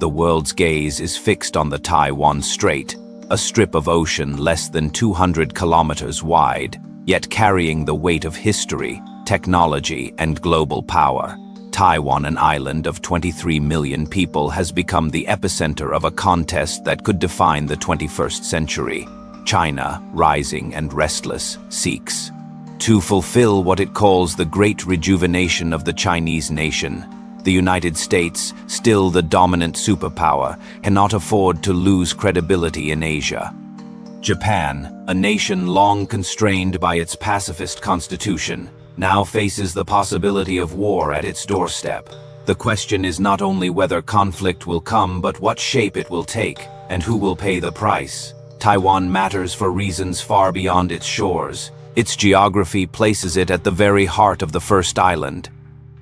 the world's gaze is fixed on the Taiwan Strait, a strip of ocean less than 200 kilometers wide, yet carrying the weight of history, technology, and global power. Taiwan, an island of 23 million people, has become the epicenter of a contest that could define the 21st century. China, rising and restless, seeks to fulfill what it calls the great rejuvenation of the Chinese nation. The United States, still the dominant superpower, cannot afford to lose credibility in Asia. Japan, a nation long constrained by its pacifist constitution, now faces the possibility of war at its doorstep. The question is not only whether conflict will come, but what shape it will take, and who will pay the price. Taiwan matters for reasons far beyond its shores. Its geography places it at the very heart of the first island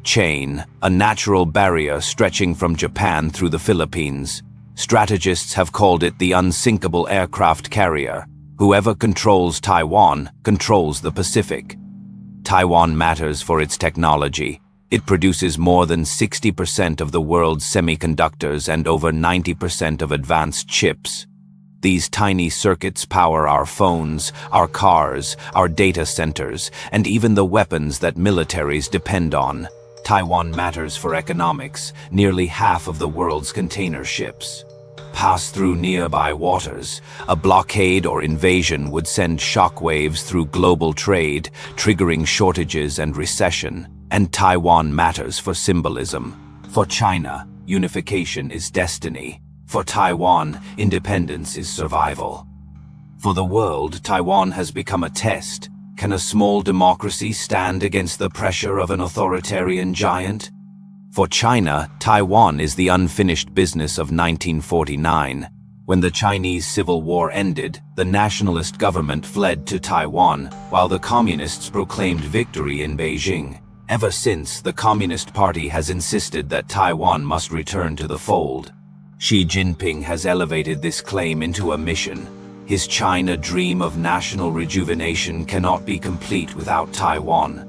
chain, a natural barrier stretching from Japan through the Philippines. Strategists have called it the unsinkable aircraft carrier. Whoever controls Taiwan controls the Pacific. Taiwan matters for its technology. It produces more than 60% of the world's semiconductors and over 90% of advanced chips. These tiny circuits power our phones, our cars, our data centers, and even the weapons that militaries depend on. Taiwan matters for economics. Nearly half of the world's container ships pass through nearby waters. A blockade or invasion would send shockwaves through global trade, triggering shortages and recession. And Taiwan matters for symbolism. For China, unification is destiny. For Taiwan, independence is survival. For the world, Taiwan has become a test. Can a small democracy stand against the pressure of an authoritarian giant? For China, Taiwan is the unfinished business of 1949. When the Chinese Civil War ended, the nationalist government fled to Taiwan, while the communists proclaimed victory in Beijing. Ever since, the Communist Party has insisted that Taiwan must return to the fold. Xi Jinping has elevated this claim into a mission. His China dream of national rejuvenation cannot be complete without Taiwan.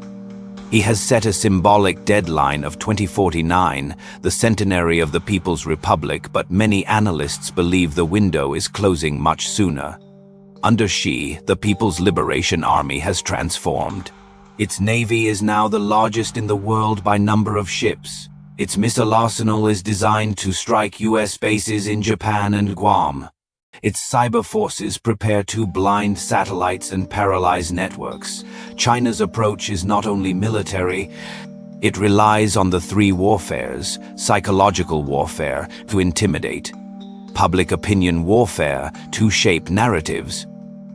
He has set a symbolic deadline of 2049, the centenary of the People's Republic, but many analysts believe the window is closing much sooner. Under Xi, the People's Liberation Army has transformed. Its navy is now the largest in the world by number of ships. Its missile arsenal is designed to strike US bases in Japan and Guam. Its cyber forces prepare to blind satellites and paralyze networks. China's approach is not only military, it relies on the three warfares: psychological warfare to intimidate, public opinion warfare to shape narratives,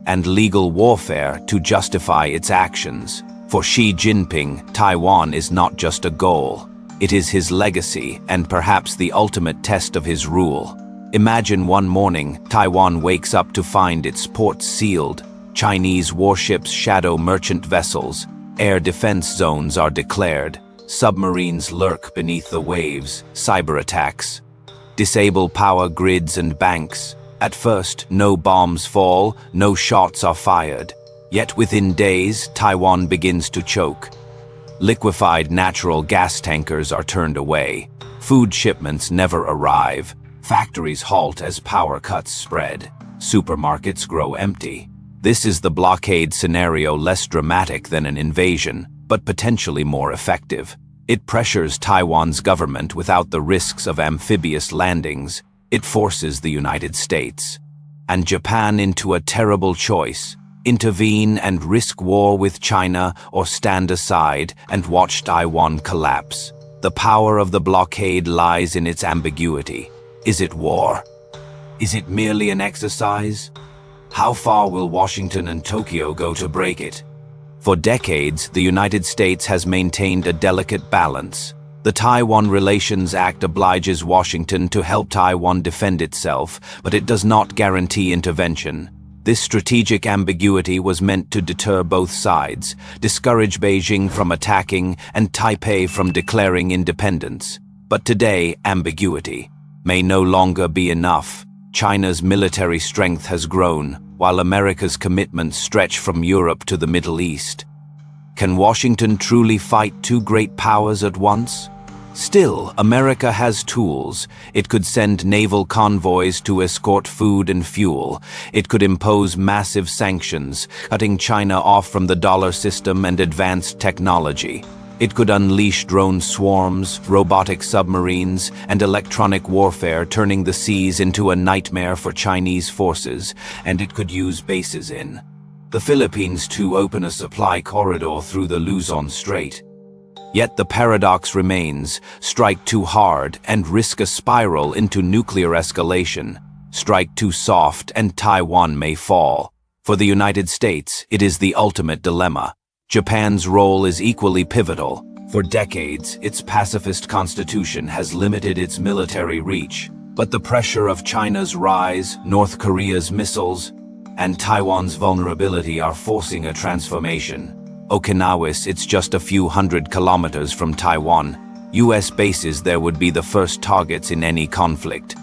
and legal warfare to justify its actions. For Xi Jinping, Taiwan is not just a goal. It is his legacy and perhaps the ultimate test of his rule. Imagine one morning, Taiwan wakes up to find its ports sealed. Chinese warships shadow merchant vessels. Air defense zones are declared. Submarines lurk beneath the waves. Cyber attacks disable power grids and banks. At first, no bombs fall, no shots are fired. Yet within days, Taiwan begins to choke. Liquefied natural gas tankers are turned away. Food shipments never arrive. Factories halt as power cuts spread. Supermarkets grow empty. This is the blockade scenario, less dramatic than an invasion, but potentially more effective. It pressures Taiwan's government without the risks of amphibious landings. It forces the United States and Japan into a terrible choice: intervene and risk war with China, or stand aside and watch Taiwan collapse. The power of the blockade lies in its ambiguity. Is it war? Is it merely an exercise? How far will Washington and Tokyo go to break it? For decades, the United States has maintained a delicate balance. The Taiwan Relations Act obliges Washington to help Taiwan defend itself, but it does not guarantee intervention. This strategic ambiguity was meant to deter both sides, discourage Beijing from attacking and Taipei from declaring independence. But today, ambiguity may no longer be enough. China's military strength has grown, while America's commitments stretch from Europe to the Middle East. Can Washington truly fight two great powers at once? Still, America has tools. It could send naval convoys to escort food and fuel. It could impose massive sanctions, cutting China off from the dollar system and advanced technology. It could unleash drone swarms, robotic submarines, and electronic warfare, turning the seas into a nightmare for Chinese forces, and it could use bases in the Philippines to open a supply corridor through the Luzon Strait. Yet the paradox remains: strike too hard and risk a spiral into nuclear escalation. Strike too soft and Taiwan may fall. For the United States, it is the ultimate dilemma. Japan's role is equally pivotal. For decades, its pacifist constitution has limited its military reach. But the pressure of China's rise, North Korea's missiles, and Taiwan's vulnerability are forcing a transformation. Okinawa, it's just a few hundred kilometers from Taiwan. US bases there would be the first targets in any conflict.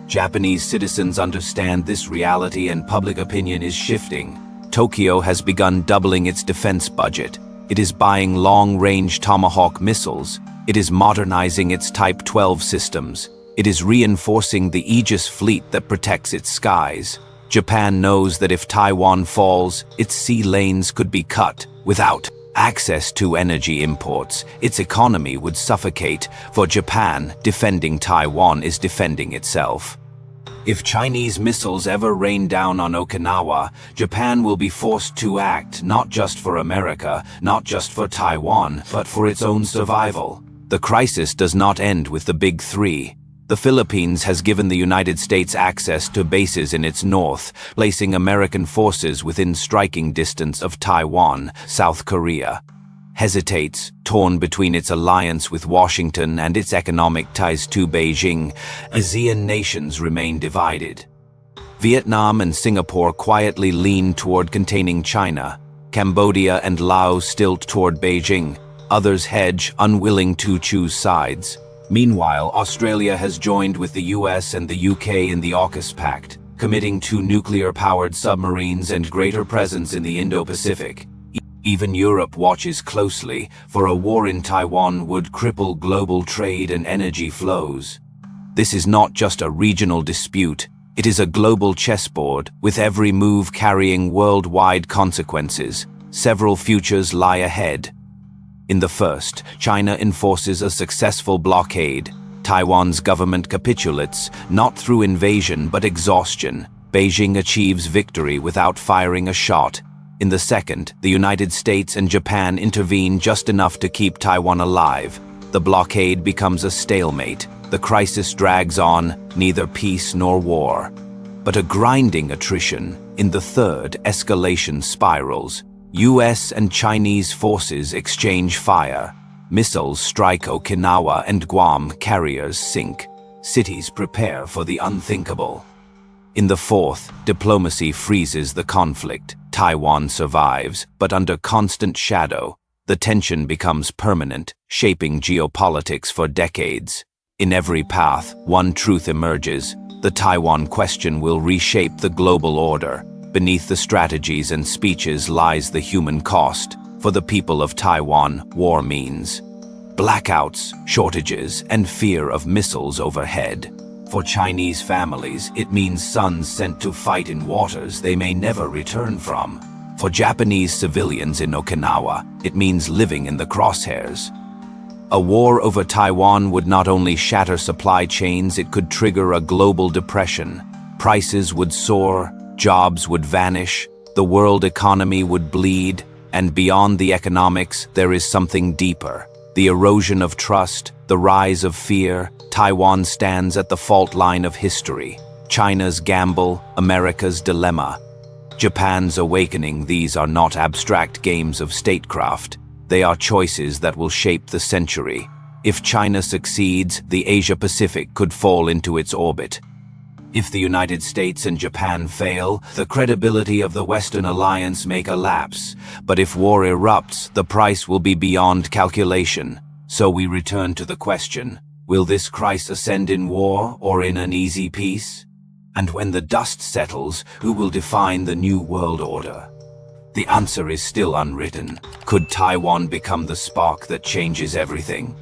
Japanese citizens understand this reality and public opinion is shifting. Tokyo has begun doubling its defense budget. It is buying long-range Tomahawk missiles. It is modernizing its Type 12 systems. It is reinforcing the Aegis fleet that protects its skies. Japan knows that if Taiwan falls, its sea lanes could be cut. Without access to energy imports, its economy would suffocate. For Japan, defending Taiwan is defending itself. If Chinese missiles ever rain down on Okinawa, Japan will be forced to act, not just for America, not just for Taiwan, but for its own survival. The crisis does not end with the Big Three. The Philippines has given the United States access to bases in its north, placing American forces within striking distance of Taiwan. South Korea hesitates, torn between its alliance with Washington and its economic ties to Beijing. ASEAN nations remain divided. Vietnam and Singapore quietly lean toward containing China. Cambodia and Laos stilt toward Beijing. Others hedge, unwilling to choose sides. Meanwhile, Australia has joined with the US and the UK in the AUKUS Pact, committing to nuclear-powered submarines and greater presence in the Indo-Pacific. Even Europe watches closely, for a war in Taiwan would cripple global trade and energy flows. This is not just a regional dispute, it is a global chessboard, with every move carrying worldwide consequences. Several futures lie ahead. In the first, China enforces a successful blockade. Taiwan's government capitulates, not through invasion but exhaustion. Beijing achieves victory without firing a shot. In the second, the United States and Japan intervene just enough to keep Taiwan alive. The blockade becomes a stalemate. The crisis drags on, neither peace nor war, but a grinding attrition. In the third, escalation spirals. US and Chinese forces exchange fire. Missiles strike Okinawa and Guam, carriers sink. Cities prepare for the unthinkable. In the fourth, diplomacy freezes the conflict. Taiwan survives, but under constant shadow. The tension becomes permanent, shaping geopolitics for decades. In every path, one truth emerges: the Taiwan question will reshape the global order. Beneath the strategies and speeches lies the human cost. For the people of Taiwan, war means blackouts, shortages, and fear of missiles overhead. For Chinese families, it means sons sent to fight in waters they may never return from. For Japanese civilians in Okinawa, it means living in the crosshairs. A war over Taiwan would not only shatter supply chains, it could trigger a global depression. Prices would soar, jobs would vanish, the world economy would bleed, and beyond the economics, there is something deeper. The erosion of trust, the rise of fear. Taiwan stands at the fault line of history. China's gamble, America's dilemma. Japan's awakening. These are not abstract games of statecraft. They are choices that will shape the century. If China succeeds, the Asia-Pacific could fall into its orbit. If the United States and Japan fail, the credibility of the Western alliance may collapse. But if war erupts, the price will be beyond calculation. So we return to the question: will this crisis end in war or in an easy peace? And when the dust settles, who will define the new world order? The answer is still unwritten. Could Taiwan become the spark that changes everything?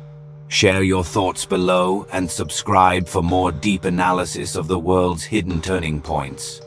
Share your thoughts below and subscribe for more deep analysis of the world's hidden turning points.